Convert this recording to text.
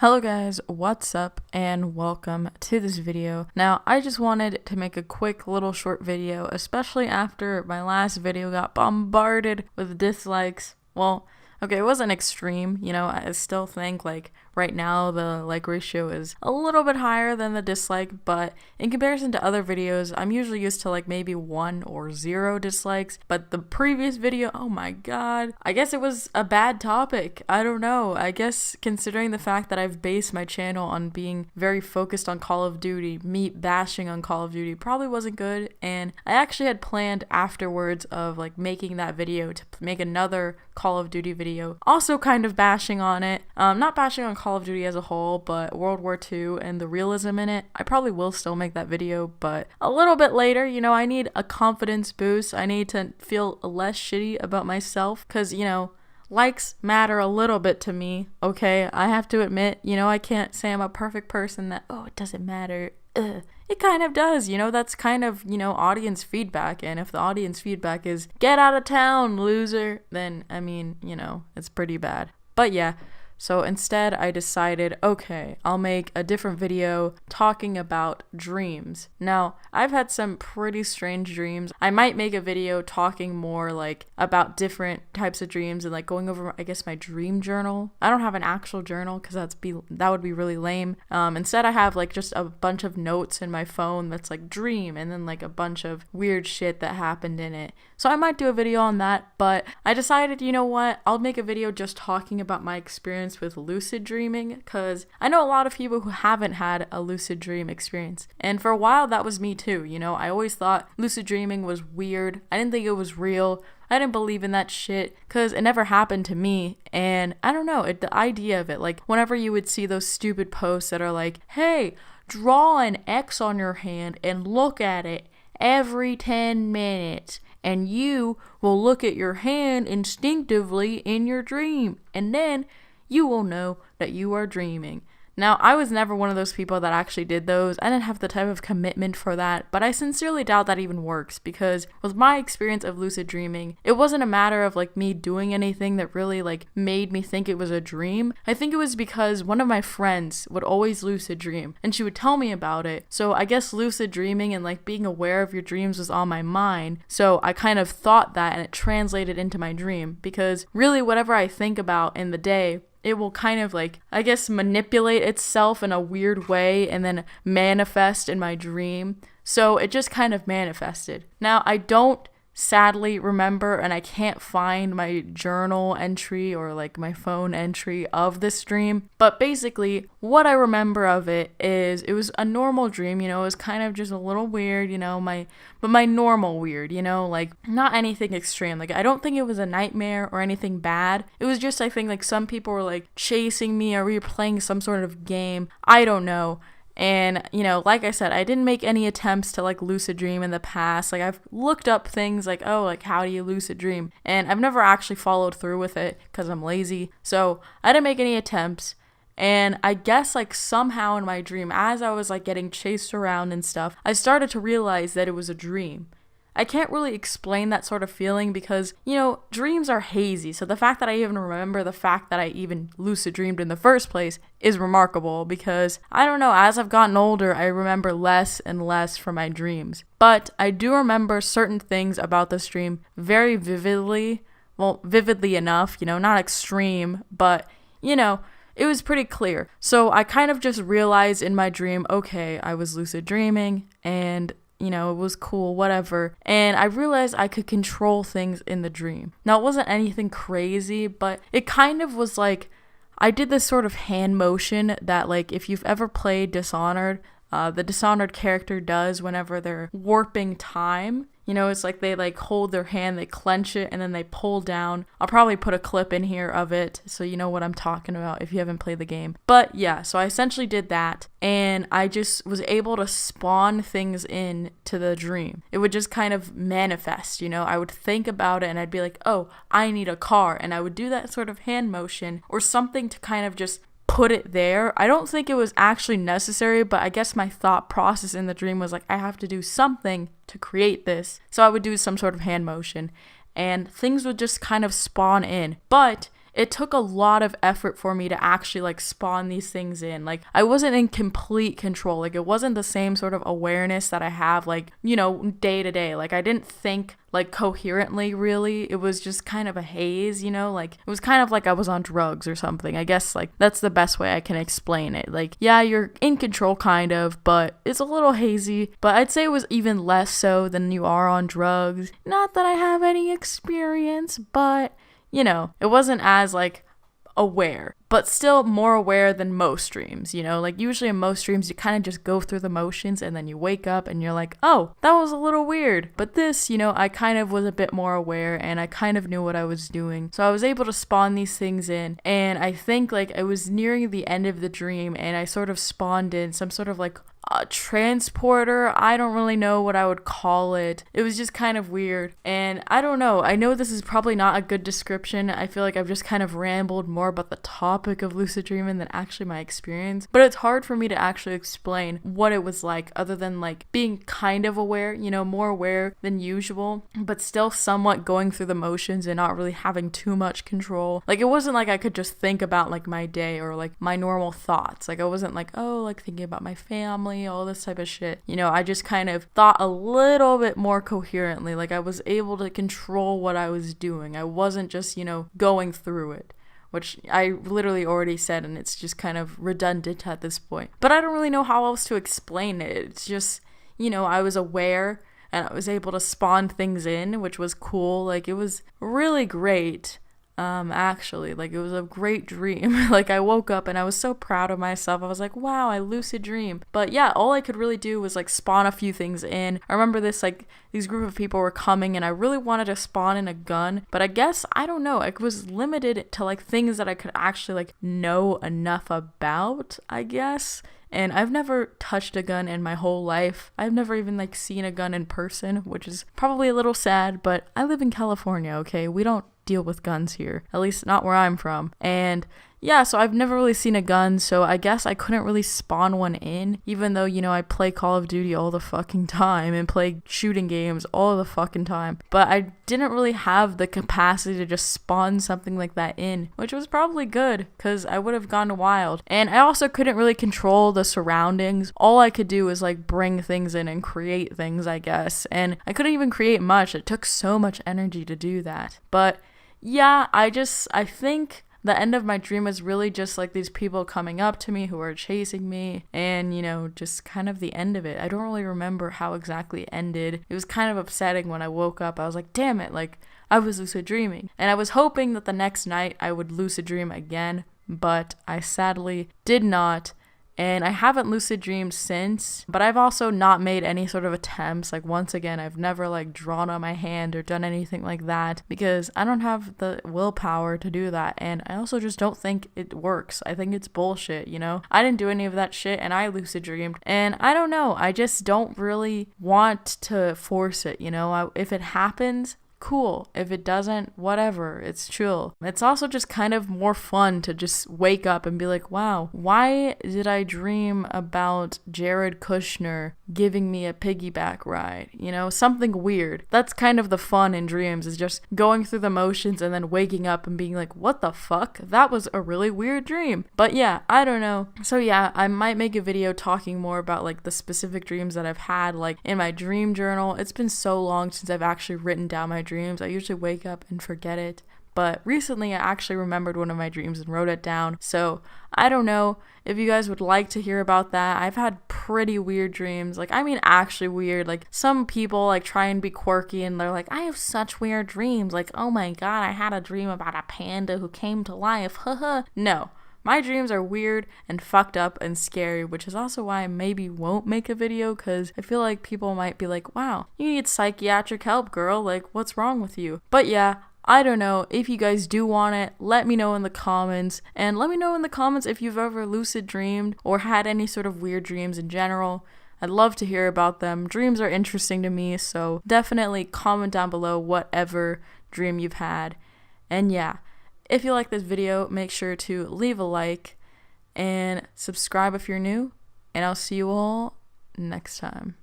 Hello guys, what's up and welcome to this video. Now, I just wanted to make a quick little short video, especially after my last video got bombarded with dislikes. Well, okay, it wasn't extreme, I still think right now the like ratio is a little bit higher than the dislike, but in comparison to other videos, I'm usually used to maybe 1 or 0 dislikes, but the previous video, oh my god, I guess it was a bad topic. I don't know. I guess considering the fact that I've based my channel on being very focused on Call of Duty, me bashing on Call of Duty probably wasn't good, and I actually had planned afterwards of making that video to make another Call of Duty video, also kind of bashing on it, not bashing on Call of Duty as a whole, but World War II and the realism in it. I probably will still make that video, but a little bit later. I need a confidence boost. I need to feel less shitty about myself, because likes matter a little bit to me, okay? I have to admit, I can't say I'm a perfect person that, it doesn't matter. It kind of does, that's kind of, audience feedback, and if the audience feedback is, get out of town, loser, then, it's pretty bad. But yeah, so instead I decided, okay, I'll make a different video talking about dreams. Now, I've had some pretty strange dreams. I might make a video talking more about different types of dreams and going over, I guess, my dream journal. I don't have an actual journal because that would be really lame. Instead I have just a bunch of notes in my phone that's dream, and then a bunch of weird shit that happened in it. So I might do a video on that, but I decided, you know what, I'll make a video just talking about my experience with lucid dreaming, because I know a lot of people who haven't had a lucid dream experience, and for a while that was me too. I always thought lucid dreaming was weird. I didn't think it was real. I didn't believe in that shit because it never happened to me, and I don't know, the idea of it, whenever you would see those stupid posts that are hey, draw an X on your hand and look at it every 10 minutes, and you will look at your hand instinctively in your dream, and then you will know that you are dreaming. Now, I was never one of those people that actually did those. I didn't have the type of commitment for that, but I sincerely doubt that even works, because with my experience of lucid dreaming, it wasn't a matter of me doing anything that really made me think it was a dream. I think it was because one of my friends would always lucid dream, and she would tell me about it. So I guess lucid dreaming and being aware of your dreams was on my mind. So I kind of thought that, and it translated into my dream, because really whatever I think about in the day, it will kind of I guess manipulate itself in a weird way and then manifest in my dream. So it just kind of manifested. Now, I don't sadly remember, and I can't find my journal entry or my phone entry of this dream, but basically what I remember of it is it was a normal dream. It was kind of just a little weird, my normal weird, not anything extreme. I don't think it was a nightmare or anything bad. It was just, I think some people were chasing me, or we were playing some sort of game. I don't know. And, like I said, I didn't make any attempts to lucid dream in the past. I've looked up things how do you lucid dream? And I've never actually followed through with it because I'm lazy. So I didn't make any attempts. And I guess somehow in my dream, as I was getting chased around and stuff, I started to realize that it was a dream. I can't really explain that sort of feeling because, dreams are hazy. So the fact that I even remember the fact that I even lucid dreamed in the first place is remarkable, because I don't know, as I've gotten older, I remember less and less from my dreams. But I do remember certain things about this dream very vividly. Well, vividly enough, not extreme, but, it was pretty clear. So I kind of just realized in my dream, okay, I was lucid dreaming, and it was cool, whatever. And I realized I could control things in the dream. Now, it wasn't anything crazy, but it kind of was I did this sort of hand motion that if you've ever played Dishonored, the Dishonored character does whenever they're warping time. It's they hold their hand, they clench it, and then they pull down. I'll probably put a clip in here of it so you know what I'm talking about if you haven't played the game. But yeah, so I essentially did that, and I just was able to spawn things in to the dream. It would just kind of manifest, I would think about it and I'd be oh, I need a car, and I would do that sort of hand motion or something to kind of just put it there. I don't think it was actually necessary, but I guess my thought process in the dream was I have to do something to create this. So I would do some sort of hand motion, and things would just kind of spawn in. But it took a lot of effort for me to actually like spawn these things in. Like I wasn't in complete control. Like it wasn't the same sort of awareness that I have like, you know, day to day. Like I didn't think like coherently really. It was just kind of a haze, you know, like it was kind of like I was on drugs or something. I guess like that's the best way I can explain it. Like yeah, you're in control kind of, but it's a little hazy. But I'd say it was even less so than you are on drugs. Not that I have any experience, but you know, it wasn't as like aware, but still more aware than most dreams, you know, like usually in most dreams you kind of just go through the motions and then you wake up and you're like, oh, that was a little weird. But this, you know, I kind of was a bit more aware and I kind of knew what I was doing, so I was able to spawn these things in. And I think like I was nearing the end of the dream and I sort of spawned in some sort of like a transporter. I don't really know what I would call it. It was just kind of weird. And I don't know. I know this is probably not a good description. I feel like I've just kind of rambled more about the topic of lucid dreaming than actually my experience. But it's hard for me to actually explain what it was like other than like being kind of aware, you know, more aware than usual, but still somewhat going through the motions and not really having too much control. Like it wasn't like I could just think about like my day or like my normal thoughts. Like I wasn't like, oh, like thinking about my family, all this type of shit. You know, I just kind of thought a little bit more coherently. Like I was able to control what I was doing. I wasn't just, you know, going through it, which I literally already said, and it's just kind of redundant at this point. But I don't really know how else to explain it. It's just, you know, I was aware and I was able to spawn things in, which was cool. Like it was really great. Actually, like it was a great dream. Like I woke up and I was so proud of myself. I was like, wow, I lucid dream. But yeah, all I could really do was like spawn a few things in. I remember this, like these group of people were coming and I really wanted to spawn in a gun, but I guess, I don't know, it was limited to like things that I could actually like know enough about, I guess. And I've never touched a gun in my whole life. I've never even like seen a gun in person, which is probably a little sad, but I live in California, okay? We don't deal with guns here, at least not where I'm from. And yeah, so I've never really seen a gun, so I guess I couldn't really spawn one in, even though, you know, I play Call of Duty all the fucking time and play shooting games all the fucking time. But I didn't really have the capacity to just spawn something like that in, which was probably good, because I would have gone wild. And I also couldn't really control the surroundings. All I could do was like bring things in and create things, I guess. And I couldn't even create much. It took so much energy to do that. But yeah, I think the end of my dream was really just like these people coming up to me who were chasing me, and you know, just kind of the end of it. I don't really remember how exactly it ended. It was kind of upsetting when I woke up. I was like, damn it, like I was lucid dreaming. And I was hoping that the next night I would lucid dream again, but I sadly did not. And I haven't lucid dreamed since, but I've also not made any sort of attempts. Like once again, I've never like drawn on my hand or done anything like that because I don't have the willpower to do that. And I also just don't think it works. I think it's bullshit, you know? I didn't do any of that shit and I lucid dreamed. And I don't know, I just don't really want to force it, you know? If it happens, cool. If it doesn't, whatever, it's chill. It's also just kind of more fun to just wake up and be like, wow, why did I dream about Jared Kushner giving me a piggyback ride? You know, something weird. That's kind of the fun in dreams, is just going through the motions and then waking up and being like, what the fuck? That was a really weird dream. But yeah, I don't know. So yeah, I might make a video talking more about like the specific dreams that I've had, like in my dream journal. It's been so long since I've actually written down my dreams. I usually wake up and forget it, but recently I actually remembered one of my dreams and wrote it down. So I don't know if you guys would like to hear about that. I've had pretty weird dreams. Like, I mean, actually weird. Like, some people like try and be quirky and they're like, I have such weird dreams. Like, oh my god, I had a dream about a panda who came to life. Haha. No. My dreams are weird and fucked up and scary, which is also why I maybe won't make a video, because I feel like people might be like, wow, you need psychiatric help, girl. Like, what's wrong with you? But yeah, I don't know. If you guys do want it, let me know in the comments. And let me know in the comments if you've ever lucid dreamed or had any sort of weird dreams in general. I'd love to hear about them. Dreams are interesting to me, so definitely comment down below whatever dream you've had. And yeah. If you like this video, make sure to leave a like and subscribe if you're new, and I'll see you all next time.